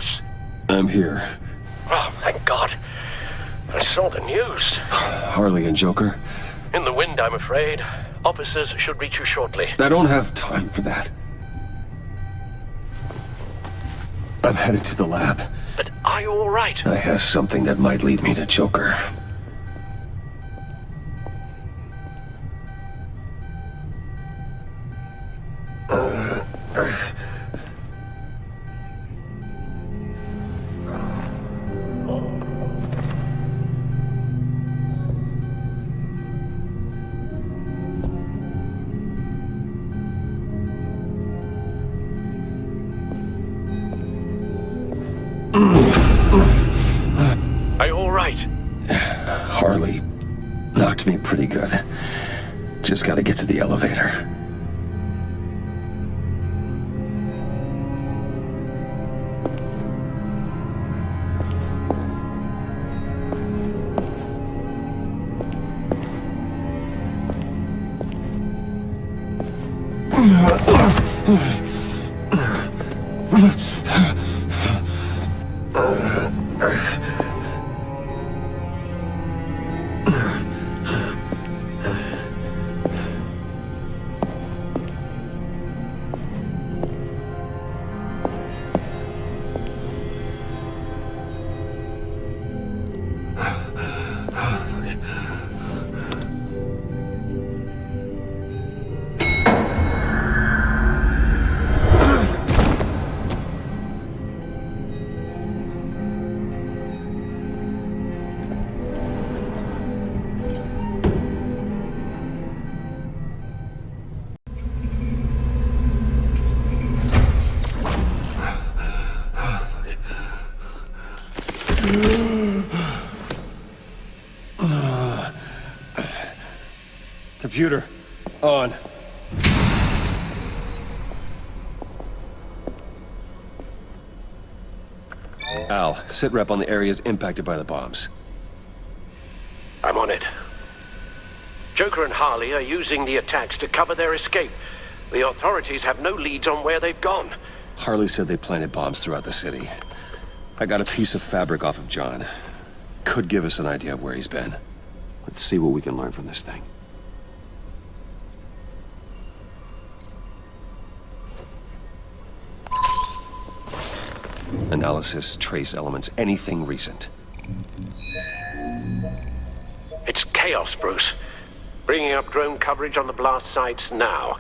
house? I'm here. Oh, thank God. I saw the news. Harley and Joker. In the wind, I'm afraid. Officers should reach you shortly. I don't have time for that. I'm headed to the lab. But are you all right? I have something that might lead me to Joker. Are you all right? Harley knocked me pretty good. Just gotta get to the elevator. Computer, on. Al, sit rep on the areas impacted by the bombs. I'm on it. Joker and Harley are using the attacks to cover their escape. The authorities have no leads on where they've gone. Harley said they planted bombs throughout the city. I got a piece of fabric off of John. Could give us an idea of where he's been. Let's see what we can learn from this thing. Analysis, trace elements, anything recent. It's chaos, Bruce. Bringing up drone coverage on the blast sites now.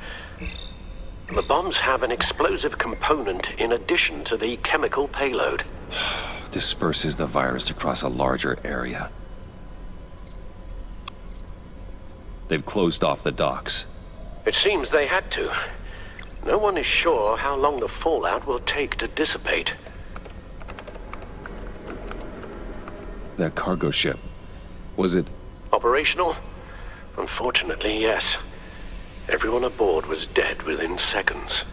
The bombs have an explosive component in addition to the chemical payload. Disperses the virus across a larger area. They've closed off the docks. It seems they had to. No one is sure how long the fallout will take to dissipate. That cargo ship, was it... Operational? Unfortunately, yes. Everyone aboard was dead within seconds.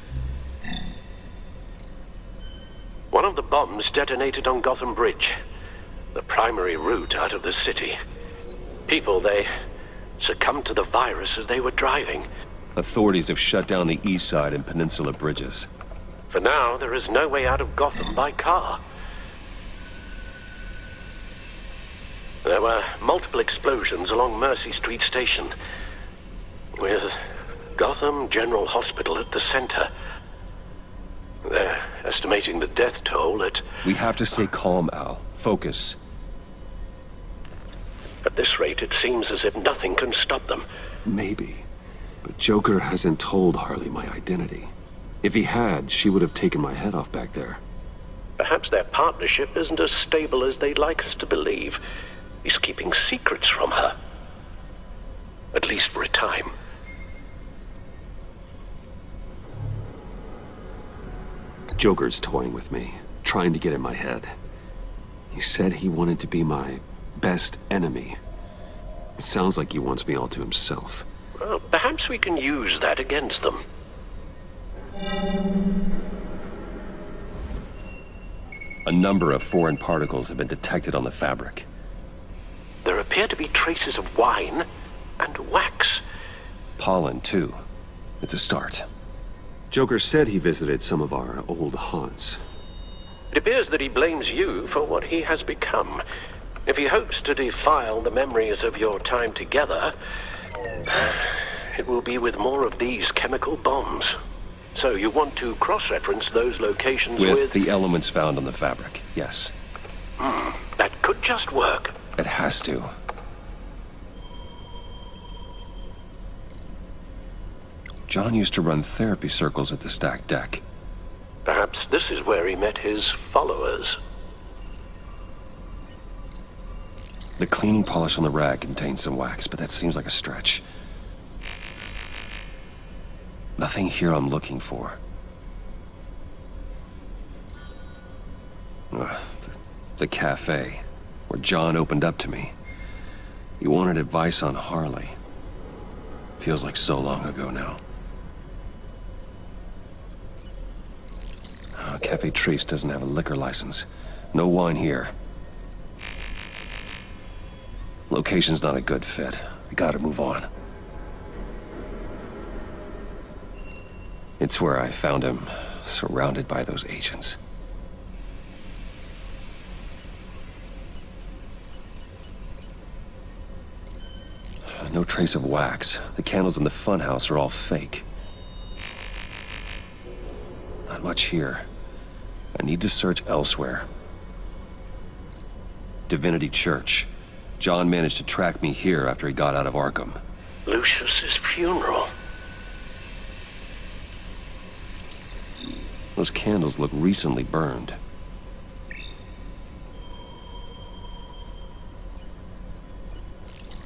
One of the bombs detonated on Gotham Bridge, the primary route out of the city. People, they succumbed to the virus as they were driving. Authorities have shut down the east side and peninsula bridges. For now, there is no way out of Gotham by car. There were multiple explosions along Mercy Street Station, with Gotham General Hospital at the center. They're estimating the death toll at... We have to stay calm, Al. Focus. At this rate, it seems as if nothing can stop them. Maybe. But Joker hasn't told Harley my identity. If he had, she would have taken my head off back there. Perhaps their partnership isn't as stable as they'd like us to believe. He's keeping secrets from her. At least for a time. Joker's toying with me, trying to get in my head. He said he wanted to be my best enemy. It sounds like he wants me all to himself. Well, perhaps we can use that against them. A number of foreign particles have been detected on the fabric. There appear to be traces of wine and wax. Pollen, too. It's a start. Joker said he visited some of our old haunts. It appears that he blames you for what he has become. If he hopes to defile the memories of your time together, it will be with more of these chemical bombs. So you want to cross-reference those locations with... the elements found on the fabric, yes. That could just work. It has to. John used to run therapy circles at the stacked deck. Perhaps this is where he met his followers. The cleaning polish on the rag contains some wax, but that seems like a stretch. Nothing here I'm looking for. The cafe, where John opened up to me. He wanted advice on Harley. Feels like so long ago now. Cafe Trace doesn't have a liquor license. No wine here. Location's not a good fit. We gotta move on. It's where I found him, surrounded by those agents. No trace of wax. The candles in the funhouse are all fake. Not much here. I need to search elsewhere. Divinity Church. John managed to track me here after he got out of Arkham. Lucius's funeral. Those candles look recently burned.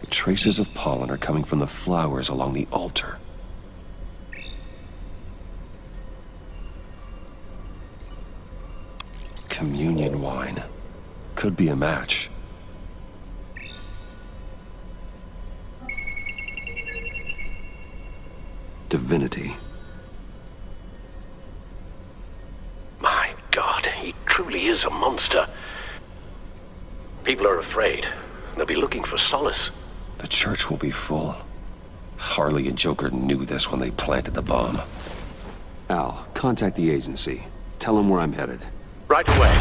The traces of pollen are coming from the flowers along the altar. Communion wine. Could be a match. Divinity. My God, he truly is a monster. People are afraid. They'll be looking for solace. The church will be full. Harley and Joker knew this when they planted the bomb. Al, contact the agency. Tell them where I'm headed. Right away.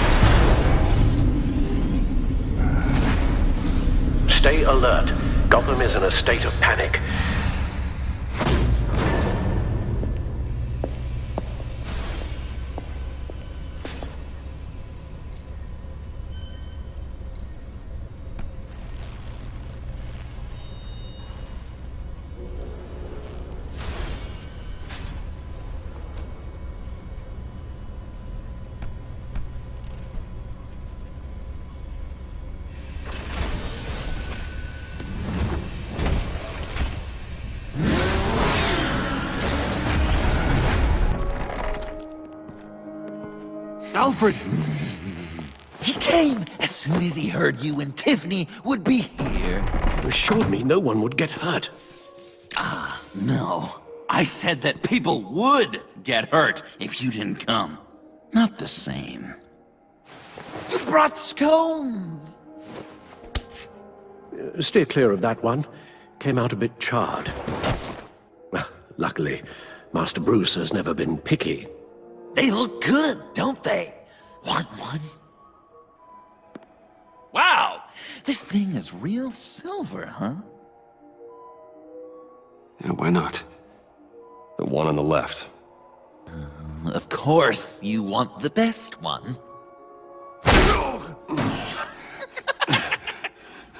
Stay alert. Gotham is in a state of panic. Alfred! He came as soon as he heard you and Tiffany would be here. You assured me no one would get hurt. No, I said that people would get hurt if you didn't come. Not the same. You brought scones! Steer clear of that one. Came out a bit charred. Well, luckily, Master Bruce has never been picky. They look good, don't they? Want one? Wow! This thing is real silver, huh? Yeah, why not? The one on the left. Of course, you want the best one.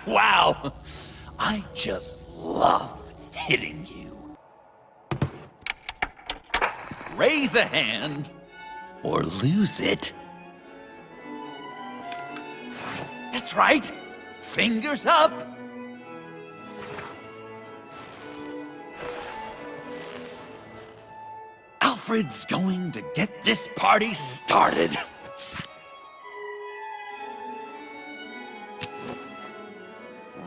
Wow! I just love hitting you. Raise a hand, or lose it. That's right! Fingers up! Alfred's going to get this party started.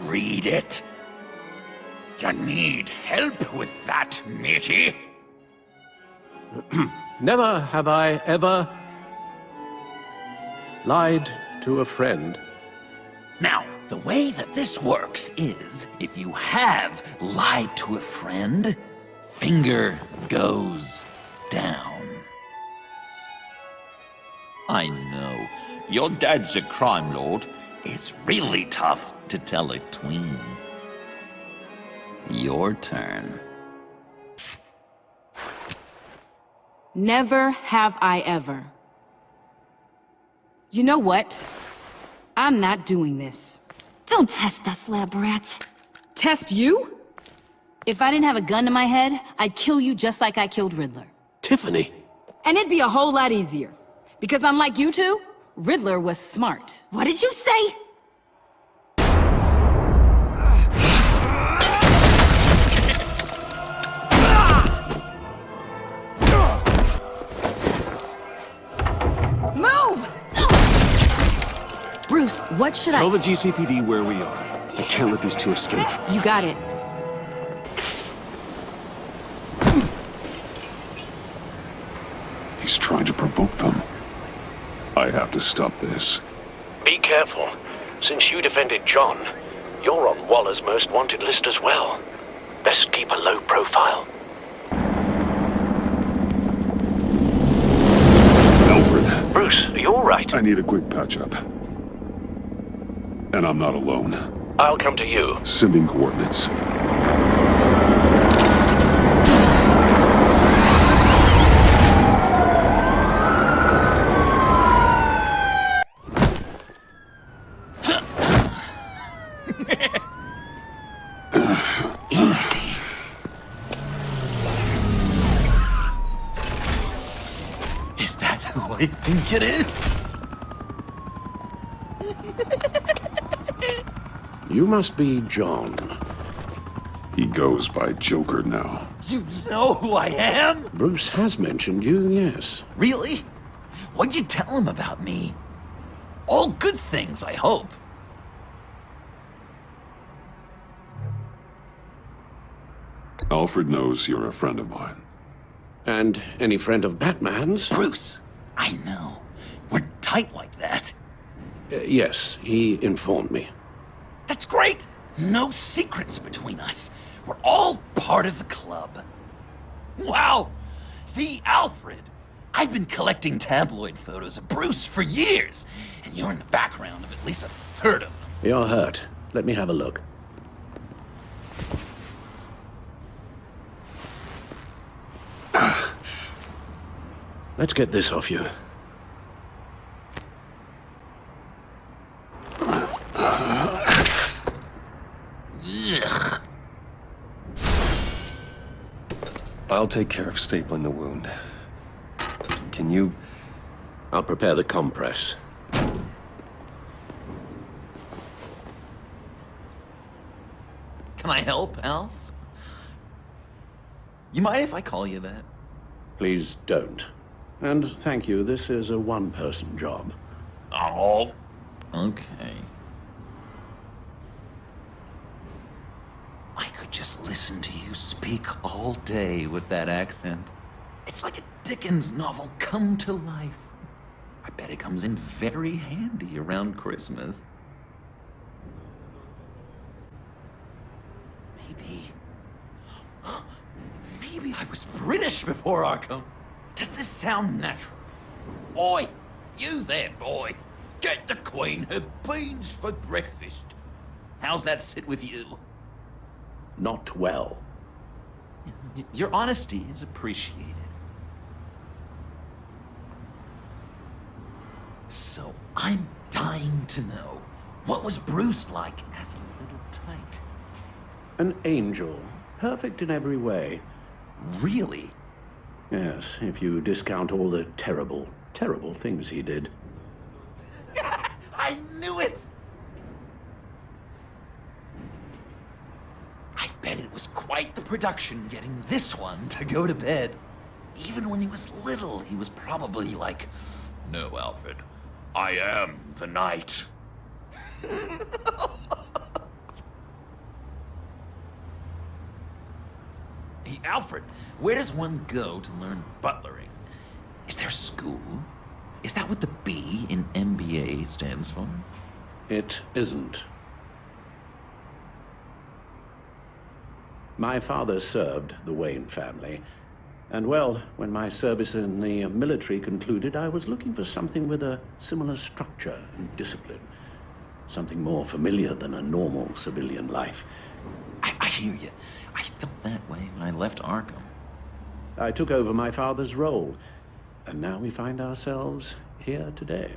Read it. You need help with that, matey? Never have I ever lied to a friend. Now, the way that this works is, if you have lied to a friend, finger goes down. I know, Your dad's a crime lord. It's really tough to tell a tween. Your turn. Never have I ever. You know what? I'm not doing this. Don't test us, lab rat. Test you? If I didn't have a gun to my head, I'd kill you just like I killed Riddler. Tiffany. And it'd be a whole lot easier. Because unlike you two, Riddler was smart. What did you say? Move! Bruce, what should Tell the GCPD where we are. I can't let these two escape. You got it. He's trying to provoke them. I have to stop this. Be careful. Since you defended John, you're on Waller's most wanted list as well. Best keep a low profile. Alfred, Bruce, are you all right? I need a quick patch-up. And I'm not alone. I'll come to you. Sending coordinates. Easy. Is that who I think it is? You must be John. He goes by Joker now. You know who I am? Bruce has mentioned you, yes. Really? What'd you tell him about me? All good things, I hope. Alfred knows you're a friend of mine. And any friend of Batman's? Bruce, I know. We're tight like that. Yes, he informed me. That's great! No secrets between us. We're all part of the club. Wow! The Alfred! I've been collecting tabloid photos of Bruce for years, and you're in the background of at least a third of them. You're hurt. Let me have a look. Let's get this off you. Ugh. I'll take care of stapling the wound. Can you... I'll prepare the compress. Can I help, Alf? You mind if I call you that? Please don't. And thank you, this is a one-person job. Oh, okay. I could just listen to you speak all day with that accent. It's like a Dickens novel come to life. I bet it comes in very handy around Christmas. Maybe I was British before Arkham. Does this sound natural? Oi, you there, boy. Get the Queen her beans for breakfast. How's that sit with you? Not well. Your honesty is appreciated. So I'm dying to know, what was Bruce like as a little tyke? An angel. Perfect in every way. Really? Yes, if you discount all the terrible, terrible things he did. I knew it! I bet it was quite the production getting this one to go to bed. Even when he was little, he was probably like, "No, Alfred, I am the knight." Hey, Alfred, where does one go to learn butlering? Is there school? Is that what the B in MBA stands for? It isn't. My father served the Wayne family, And well, when my service in the military concluded, I was looking for something with a similar structure and discipline. Something more familiar than a normal civilian life. I hear you. I felt that way when I left Arkham. I took over my father's role, and now we find ourselves here today.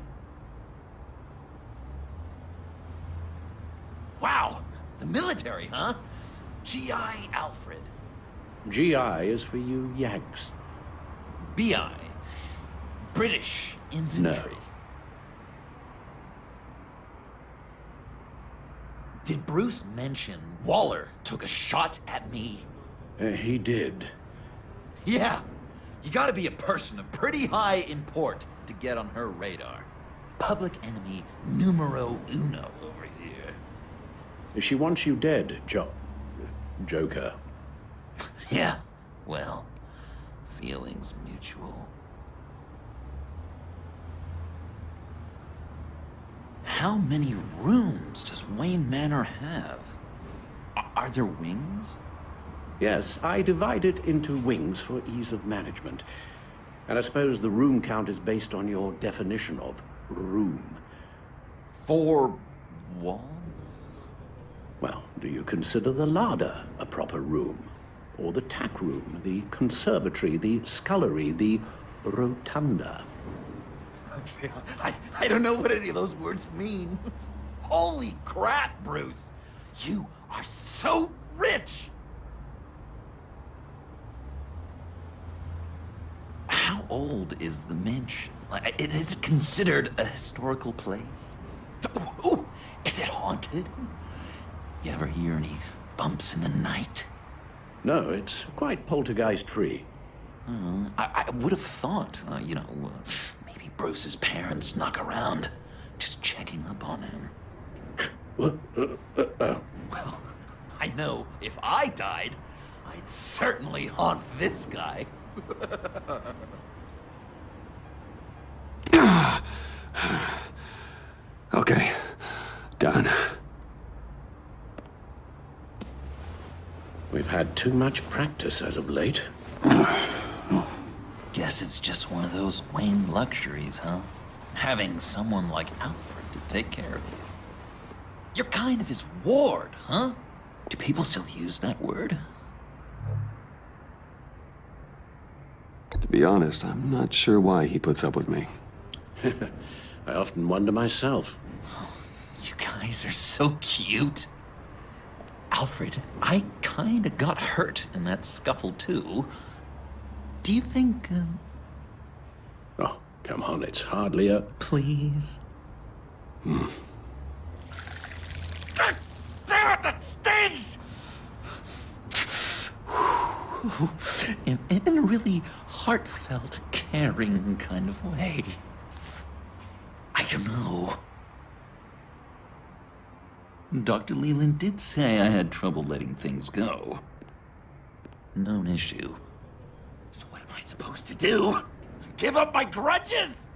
Wow, the military, huh? G.I. Alfred. GI is for you Yanks. B.I. British infantry. No. Did Bruce mention Waller took a shot at me? He did. Yeah. You gotta be a person of pretty high import to get on her radar. Public enemy numero uno over here. She wants you dead, Joker. Yeah, well, feelings mutual. How many rooms does Wayne Manor have? Are there wings? Yes, I divide it into wings for ease of management. And I suppose the room count is based on your definition of room. 4 walls? Well, do you consider the larder a proper room? Or the tack room, the conservatory, the scullery, the rotunda? I don't know what any of those words mean. Holy crap, Bruce! You are so rich! How old is the mansion? Is it considered a historical place? Ooh, is it haunted? You ever hear any bumps in the night? No, it's quite poltergeist-free. I would have thought, maybe Bruce's parents snuck around, just checking up on him. Well, I know if I died, I'd certainly haunt this guy. Okay, done. We've had too much practice as of late. Guess it's just one of those Wayne luxuries, huh? Having someone like Alfred to take care of you. You're kind of his ward, huh? Do people still use that word? To be honest, I'm not sure why he puts up with me. I often wonder myself. You guys are so cute. Alfred, I kinda got hurt in that scuffle too. Do you think, Oh, come on, it's hardly a... please? God damn it, that stings! In a really heartfelt, caring kind of way. I don't know. Dr. Leland did say I had trouble letting things go. Known issue. So what am I supposed to do? Give up my grudges?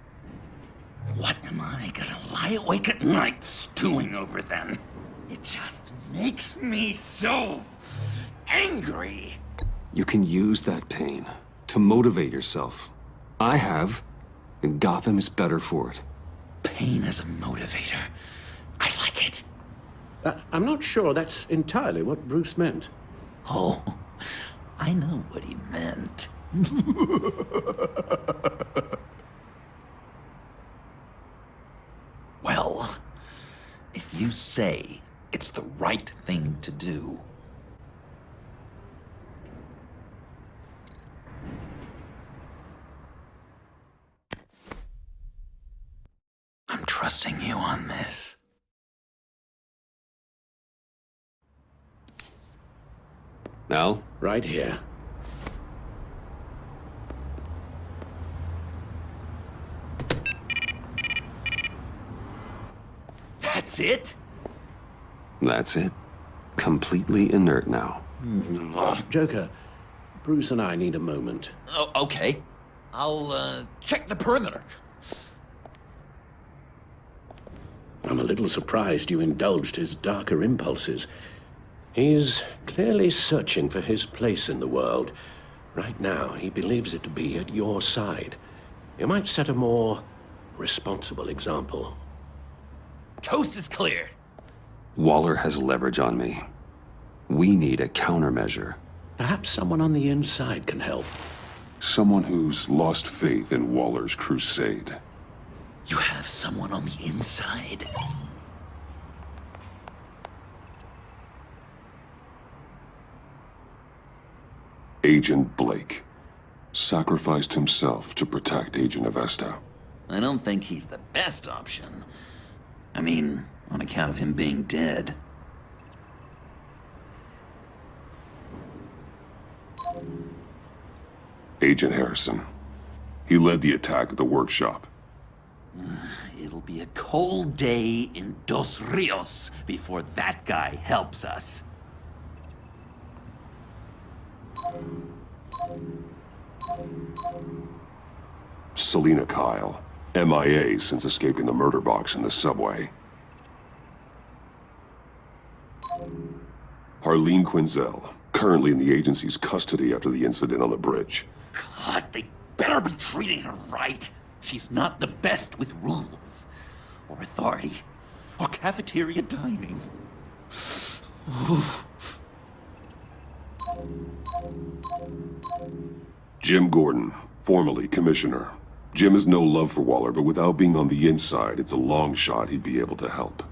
What am I gonna lie awake at night stewing over then? It just makes me so angry. You can use that pain to motivate yourself. I have, and Gotham is better for it. Pain as a motivator. I like it. I'm not sure that's entirely what Bruce meant. Oh, I know what he meant. Well, if you say it's the right thing to do, I'm trusting you on this. Al? Right here. That's it? That's it. Completely inert now. Joker, Bruce and I need a moment. Oh, okay. I'll, check the perimeter. I'm a little surprised you indulged his darker impulses. He's clearly searching for his place in the world, Right now, he believes it to be at your side. You might set a more responsible example. Coast is clear. Waller has leverage on me. We need a countermeasure. Perhaps someone on the inside can help. Someone who's lost faith in Waller's crusade. You have someone on the inside? Agent Blake sacrificed himself to protect Agent Avesta. I don't think he's the best option. I mean, on account of him being dead. Agent Harrison. He led the attack at the workshop. It'll be a cold day in Dos Rios before that guy helps us. Selena Kyle, MIA since escaping the murder box in the subway. Harleen Quinzel, currently in the agency's custody after the incident on the bridge. God, they better be treating her right. She's not the best with rules, or authority, or cafeteria dining. Jim Gordon, formerly commissioner. Jim has no love for Waller, but without being on the inside, it's a long shot he'd be able to help.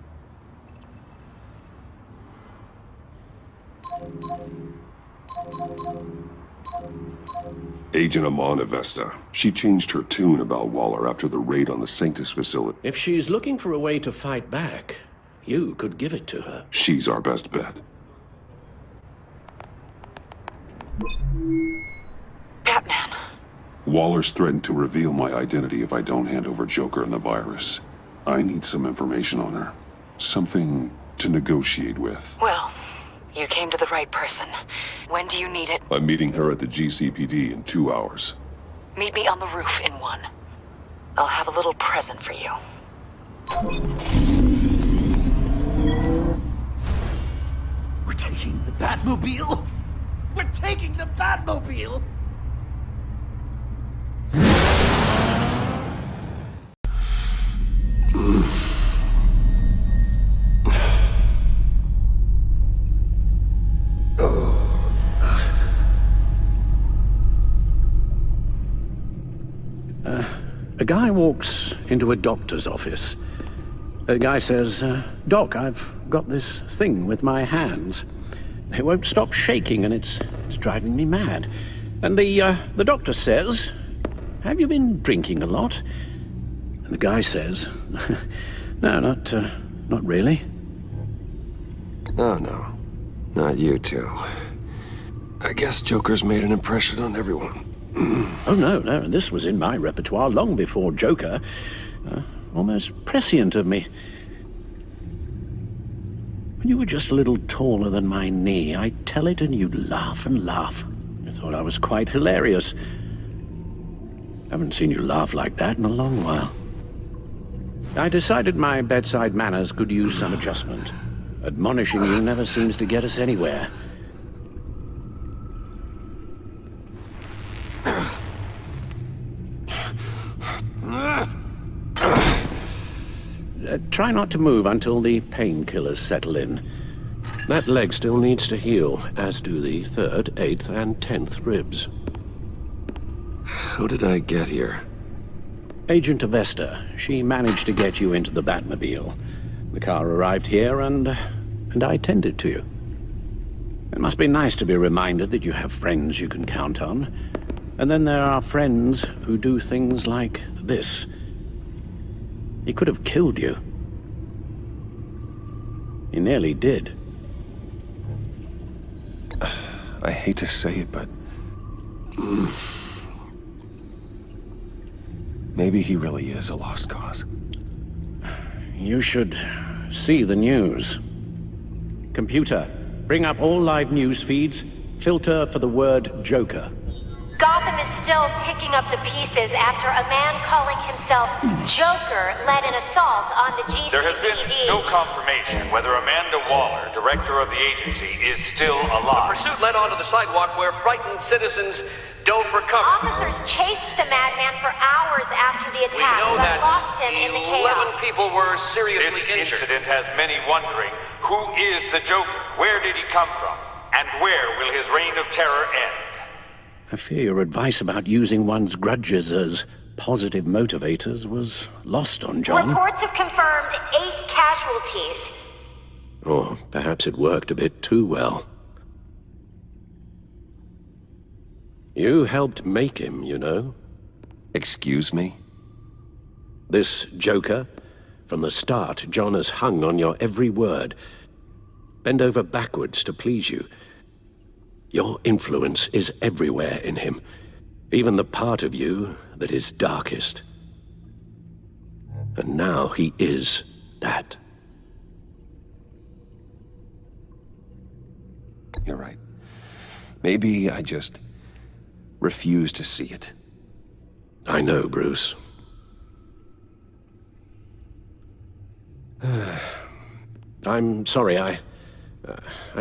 Agent Amon Avesta. She changed her tune about Waller after the raid on the Sanctus facility. If she's looking for a way to fight back, you could give it to her. She's our best bet. Batman. Waller's threatened to reveal my identity if I don't hand over Joker and the virus. I need some information on her. Something to negotiate with. Well, you came to the right person. When do you need it? I'm meeting her at the GCPD in 2 hours. Meet me on the roof in 1. I'll have a little present for you. We're taking the Batmobile? We're taking the Batmobile! A guy walks into a doctor's office. The guy says, Doc, I've got this thing with my hands. They won't stop shaking and it's driving me mad. And the doctor says, have you been drinking a lot? And the guy says, no, not really. Oh, no. Not you two. I guess Joker's made an impression on everyone. Oh, no, this was in my repertoire long before Joker. Almost prescient of me. When you were just a little taller than my knee, I'd tell it and you'd laugh and laugh. I thought I was quite hilarious. Haven't seen you laugh like that in a long while. I decided my bedside manners could use some adjustment. Admonishing you never seems to get us anywhere. Try not to move until the painkillers settle in. That leg still needs to heal, as do the 3rd, 8th, and 10th ribs. How did I get here? Agent Avesta. She managed to get you into the Batmobile. The car arrived here, and I tended to you. It must be nice to be reminded that you have friends you can count on. And then there are friends who do things like this. He could have killed you. He nearly did. I hate to say it, but... maybe he really is a lost cause. You should see the news. Computer, bring up all live news feeds. Filter for the word Joker. Gotham is still picking up the pieces after a man calling himself Joker led an assault on the GCPD. There has been no confirmation whether Amanda Waller, director of the agency, is still alive. The pursuit led onto the sidewalk where frightened citizens dove for cover. Officers chased the madman for hours after the We attack, know but that lost him in the 11 chaos. people were seriously This injured. incident has many wondering, who is the Joker? Where did he come from? And where will his reign of terror end? I fear your advice about using one's grudges as positive motivators was lost on John. Reports have confirmed 8 casualties. Or perhaps it worked a bit too well. You helped make him, you know. Excuse me? This Joker, from the start, John has hung on your every word. Bend over backwards to please you. Your influence is everywhere in him, even the part of you that is darkest. And now he is that. You're right. Maybe I just refuse to see it. I know, Bruce. I'm sorry, I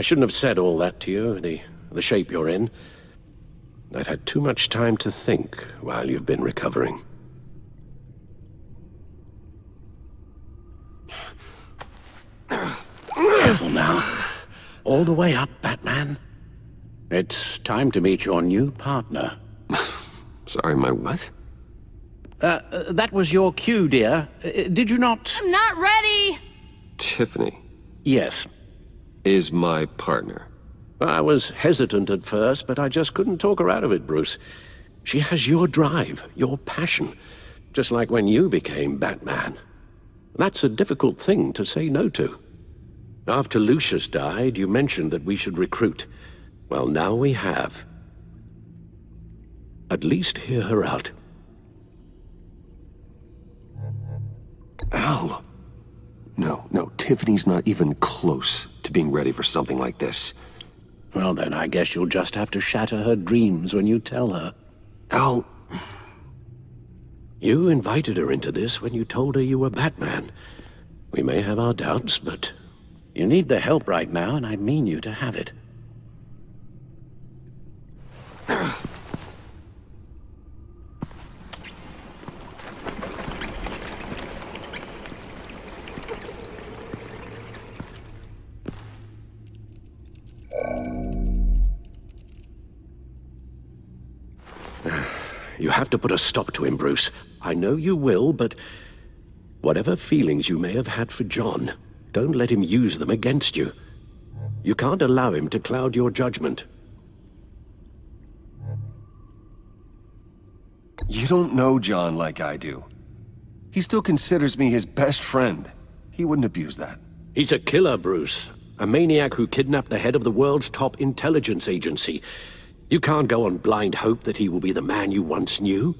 shouldn't have said all that to you, the shape you're in. I've had too much time to think while you've been recovering. Careful now. All the way up, Batman. It's time to meet your new partner. Sorry, my what? That was your cue, dear. Did you not? I'm not ready! Tiffany Yes. is my partner. I was hesitant at first, but I just couldn't talk her out of it, Bruce. She has your drive, your passion, just like when you became Batman. That's a difficult thing to say no to. After Lucius died, you mentioned that we should recruit. Well, now we have. At least hear her out. Al! No, Tiffany's not even close to being ready for something like this. Well, then I guess you'll just have to shatter her dreams when you tell her. Al... You invited her into this when you told her you were Batman. We may have our doubts, but you need the help right now, and I mean you to have it. You have to put a stop to him, Bruce. I know you will, but whatever feelings you may have had for John, don't let him use them against you. You can't allow him to cloud your judgment. You don't know John like I do. He still considers me his best friend. He wouldn't abuse that. He's a killer, Bruce. A maniac who kidnapped the head of the world's top intelligence agency. You can't go on blind hope that he will be the man you once knew.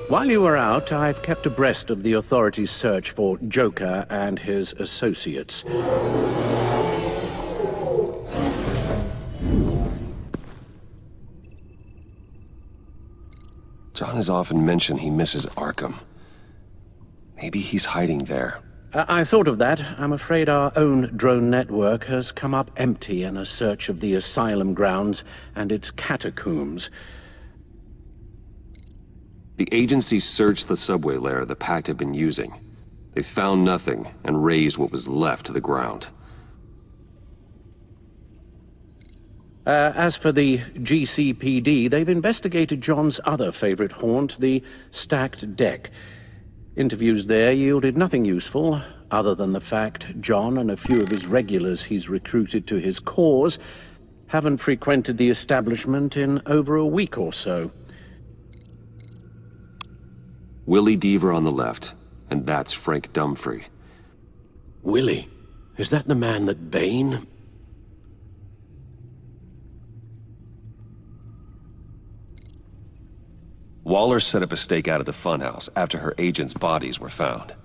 While you were out, I've kept abreast of the authorities' search for Joker and his associates. John has often mentioned he misses Arkham. Maybe he's hiding there. I thought of that. I'm afraid our own drone network has come up empty in a search of the asylum grounds and its catacombs. The agency searched the subway lair the Pact had been using. They found nothing and razed what was left to the ground. As for the GCPD, they've investigated John's other favorite haunt, the stacked deck. Interviews there yielded nothing useful, other than the fact John and a few of his regulars he's recruited to his cause haven't frequented the establishment in over a week or so. Willie Deaver on the left, and that's Frank Dumfrey. Willie? Is that the man that Bane... Waller set up a stakeout at the funhouse after her agents' bodies were found.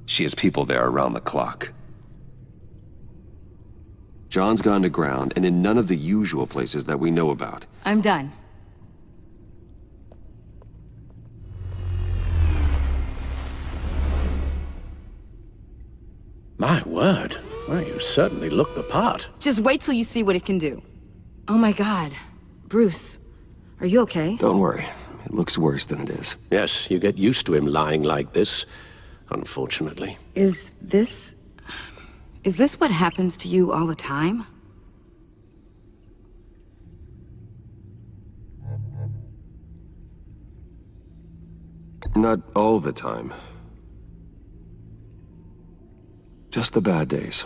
She has people there around the clock. John's gone to ground, and in none of the usual places that we know about. I'm done. My word. Well, you certainly look the part. Just wait till you see what it can do. Oh my God. Bruce, are you okay? Don't worry. It looks worse than it is. Yes, you get used to him lying like this, unfortunately. Is this what happens to you all the time? Not all the time. Just the bad days.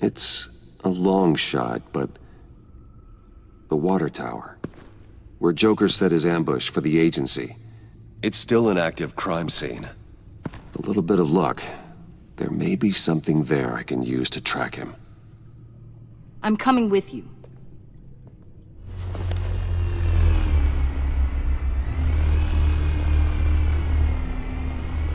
It's a long shot, but the water tower, where Joker set his ambush for the agency. It's still an active crime scene. With a little bit of luck, there may be something there I can use to track him. I'm coming with you.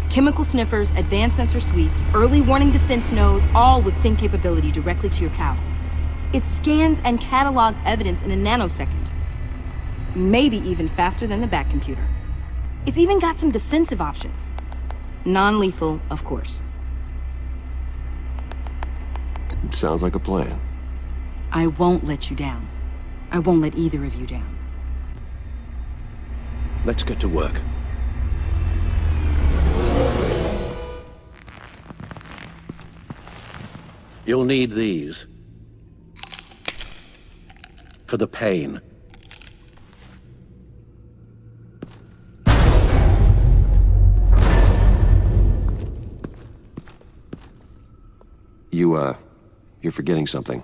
Chemical sniffers, advanced sensor suites, early warning defense nodes, all with sync capability directly to your cow. It scans and catalogs evidence in a nanosecond. Maybe even faster than the back computer. It's even got some defensive options. Non-lethal, of course. It sounds like a plan. I won't let you down. I won't let either of you down. Let's get to work. You'll need these. For the pain. You're forgetting something.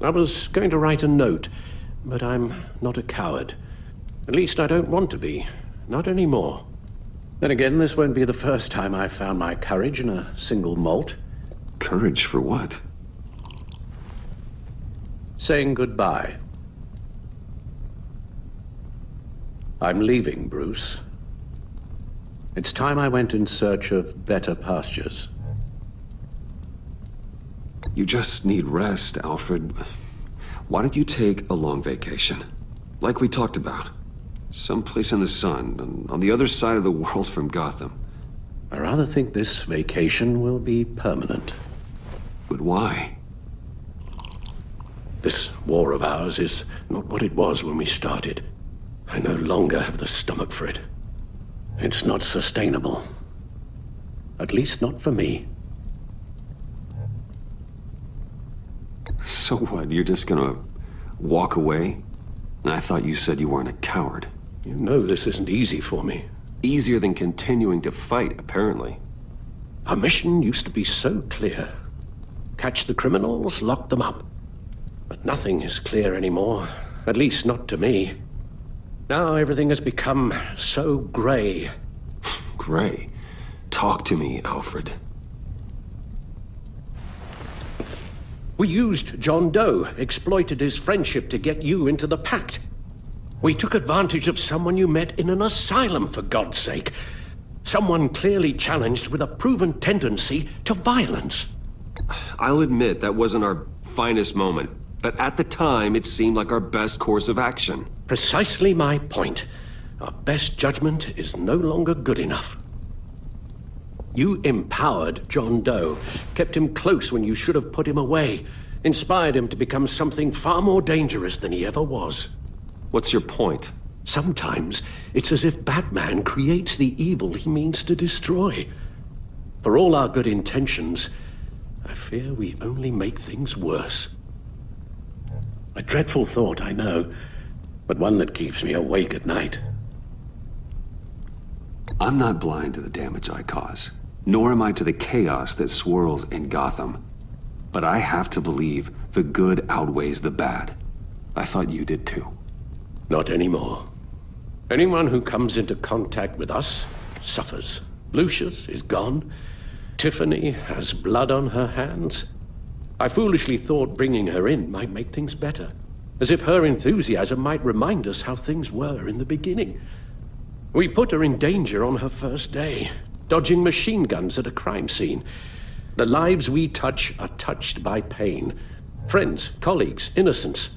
I was going to write a note, but I'm not a coward. At least I don't want to be. Not anymore. Then again, this won't be the first time I've found my courage in a single malt. Courage for what? Saying goodbye. I'm leaving, Bruce. It's time I went in search of better pastures. You just need rest, Alfred. Why don't you take a long vacation? Like we talked about. Someplace in the sun, on the other side of the world from Gotham. I rather think this vacation will be permanent. But why? This war of ours is not what it was when we started. I no longer have the stomach for it. It's not sustainable. At least not for me. So what, you're just gonna walk away? I thought you said you weren't a coward. You know this isn't easy for me. Easier than continuing to fight, apparently. Our mission used to be so clear. Catch the criminals, lock them up. But nothing is clear anymore, at least not to me. Now everything has become so gray. Gray? Talk to me, Alfred. We used John Doe, exploited his friendship to get you into the Pact. We took advantage of someone you met in an asylum, for God's sake. Someone clearly challenged with a proven tendency to violence. I'll admit that wasn't our finest moment, but at the time it seemed like our best course of action. Precisely my point. Our best judgment is no longer good enough. You empowered John Doe, kept him close when you should have put him away, inspired him to become something far more dangerous than he ever was. What's your point? Sometimes it's as if Batman creates the evil he means to destroy. For all our good intentions, I fear we only make things worse. A dreadful thought, I know, but one that keeps me awake at night. I'm not blind to the damage I cause, nor am I to the chaos that swirls in Gotham. But I have to believe the good outweighs the bad. I thought you did too. Not anymore. Anyone who comes into contact with us suffers. Lucius is gone. Tiffany has blood on her hands. I foolishly thought bringing her in might make things better, as if her enthusiasm might remind us how things were in the beginning. We put her in danger on her first day, dodging machine guns at a crime scene. The lives we touch are touched by pain. Friends, colleagues, innocents.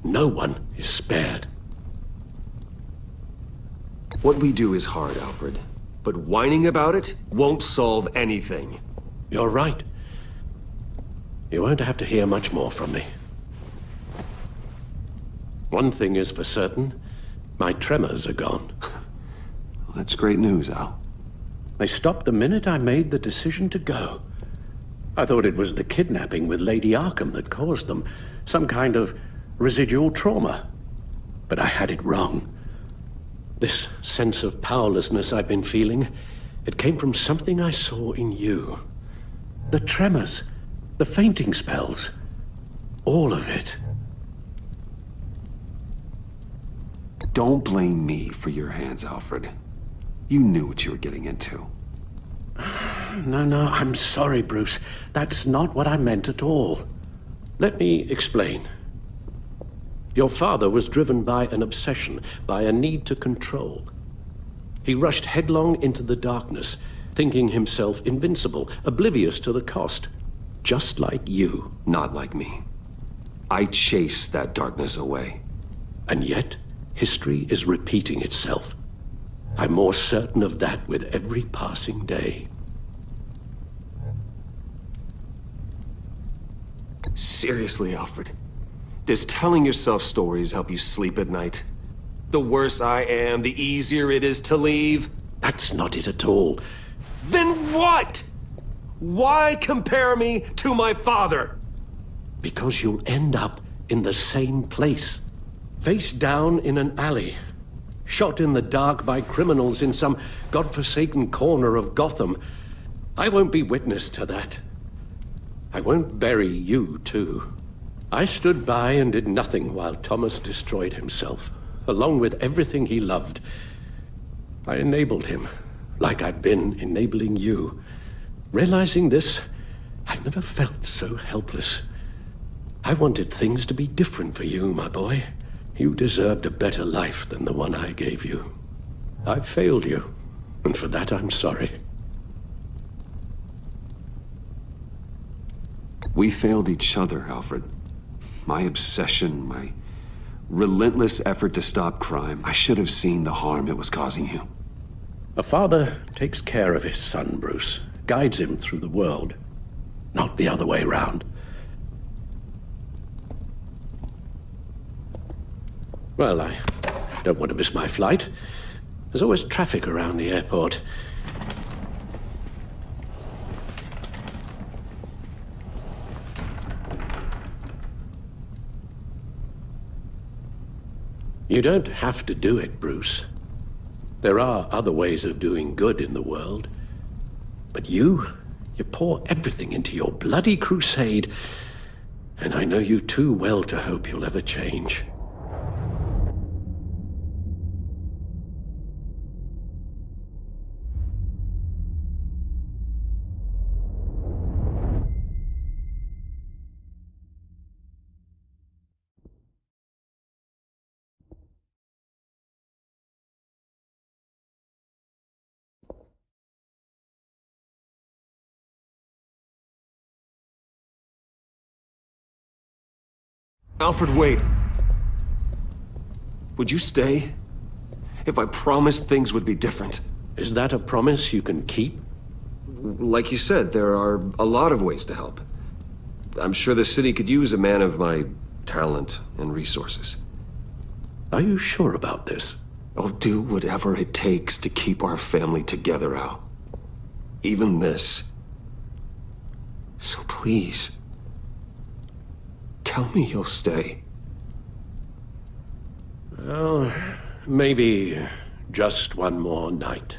No one is spared. What we do is hard, Alfred. But whining about it won't solve anything. You're right. You won't have to hear much more from me. One thing is for certain, my tremors are gone. Well, that's great news, Al. They stopped the minute I made the decision to go. I thought it was the kidnapping with Lady Arkham that caused them, some kind of residual trauma. But I had it wrong. This sense of powerlessness I've been feeling, it came from something I saw in you. The tremors, the fainting spells, all of it. Don't blame me for your hands, Alfred. You knew what you were getting into. No, I'm sorry, Bruce. That's not what I meant at all. Let me explain. Your father was driven by an obsession, by a need to control. He rushed headlong into the darkness, thinking himself invincible, oblivious to the cost. Just like you. Not like me. I chased that darkness away. And yet, history is repeating itself. I'm more certain of that with every passing day. Seriously, Alfred? Does telling yourself stories help you sleep at night? The worse I am, the easier it is to leave? That's not it at all. Then what? Why compare me to my father? Because you'll end up in the same place. Face down in an alley. Shot in the dark by criminals in some godforsaken corner of Gotham. I won't be witness to that. I won't bury you, too. I stood by and did nothing while Thomas destroyed himself, along with everything he loved. I enabled him, like I've been enabling you. Realizing this, I've never felt so helpless. I wanted things to be different for you, my boy. You deserved a better life than the one I gave you. I failed you, and for that I'm sorry. We failed each other, Alfred. My obsession, my relentless effort to stop crime. I should have seen the harm it was causing you. A father takes care of his son, Bruce. Guides him through the world. Not the other way around. Well, I don't want to miss my flight. There's always traffic around the airport. You don't have to do it, Bruce. There are other ways of doing good in the world. But you pour everything into your bloody crusade, and I know you too well to hope you'll ever change. Alfred, wait. Would you stay? If I promised things would be different. Is that a promise you can keep? Like you said, there are a lot of ways to help. I'm sure the city could use a man of my talent and resources. Are you sure about this? I'll do whatever it takes to keep our family together, Al. Even this. So please, tell me you'll stay. Well, maybe just one more night.